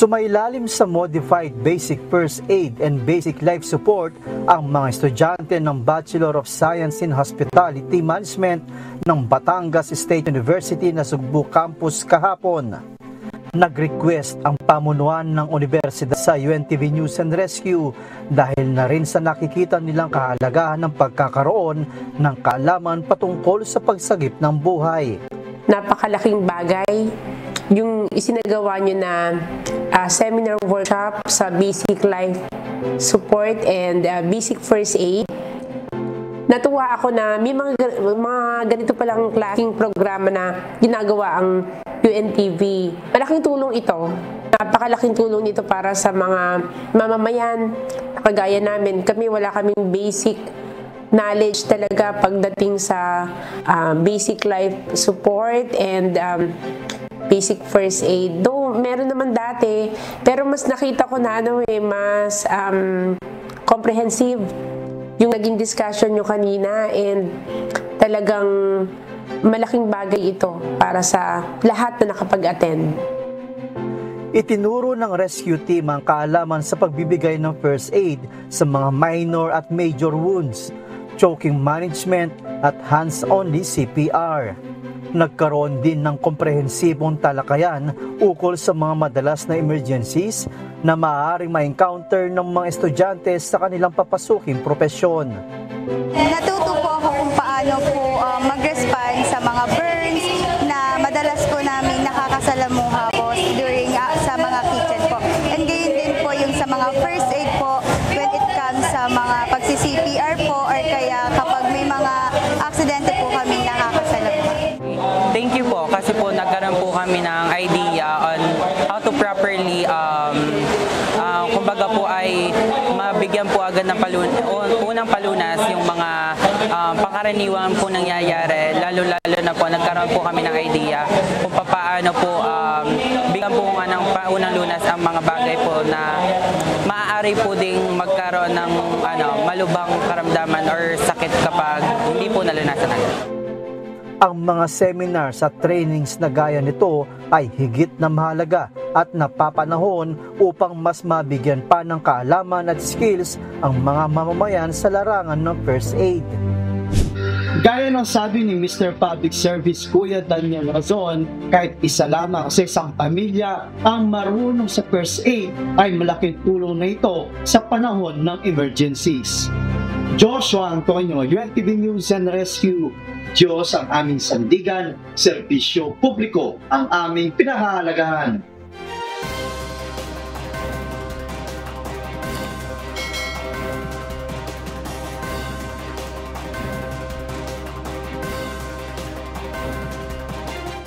Sumailalim sa Modified Basic First Aid and Basic Life Support ang mga estudyante ng Bachelor of Science in Hospitality Management ng Batangas State University na Sugbo Campus kahapon. Nag-request ang pamunuan ng universidad sa UNTV News and Rescue dahil na rin sa nakikita nilang kahalagahan ng pagkakaroon ng kaalaman patungkol sa pagsagip ng buhay. Napakalaking bagay yung isinagawa nyo na seminar workshop sa Basic Life Support and Basic First Aid. Natuwa ako na may mga ganito palang klaseng programa na ginagawa ang UNTV. Malaking tulong ito. Napakalaking tulong nito para sa mga mamamayan. Kagaya namin, wala kaming basic knowledge talaga pagdating sa basic life support and basic first aid. Though meron naman dati, pero mas nakita ko na mas comprehensive yung naging discussion nyo kanina, and talagang malaking bagay ito para sa lahat na nakapag-attend. Itinuro ng rescue team ang kaalaman sa pagbibigay ng first aid sa mga minor at major wounds, choking management at hands-only CPR. Nagkaroon din ng komprehensibong talakayan ukol sa mga madalas na emergencies na maaaring ma-encounter ng mga estudyante sa kanilang papasuking propesyon. Natuto po ako kung paano po mag-respond sa mga burns na madalas po namin nakakasalamuha po during sa mga kitchen po. And gayon din po yung sa mga first aid po when it comes sa mga pagsi-CPR po or kaya kapag may mga aksidente po kami nakakasalamuha. Thank you po kasi po nagkaroon po kami ng idea on how to properly kumbaga po ay mabigyan po agad ng unang palunas yung mga pangkaraniwan po nangyayari, lalo-lalo na po nagkaroon po kami ng idea kung paano po bigyan po nga ng paunang lunas ang mga bagay po na maaari po ding magkaroon ng malubhang karamdaman or sakit kapag hindi po nalunasan agad. Ang mga seminars at trainings na gaya nito ay higit na mahalaga at napapanahon upang mas mabigyan pa ng kaalaman at skills ang mga mamamayan sa larangan ng first aid. Gaya ng sabi ni Mr. Public Service Kuya Daniel Razon, kahit isa lamang sa isang pamilya ang marunong sa first aid ay malaking tulong na ito sa panahon ng emergencies. Joshua Antonio, UNTV News and Rescue. Diyos ang aming sandigan, serbisyo publiko ang aming pinahahalagahan.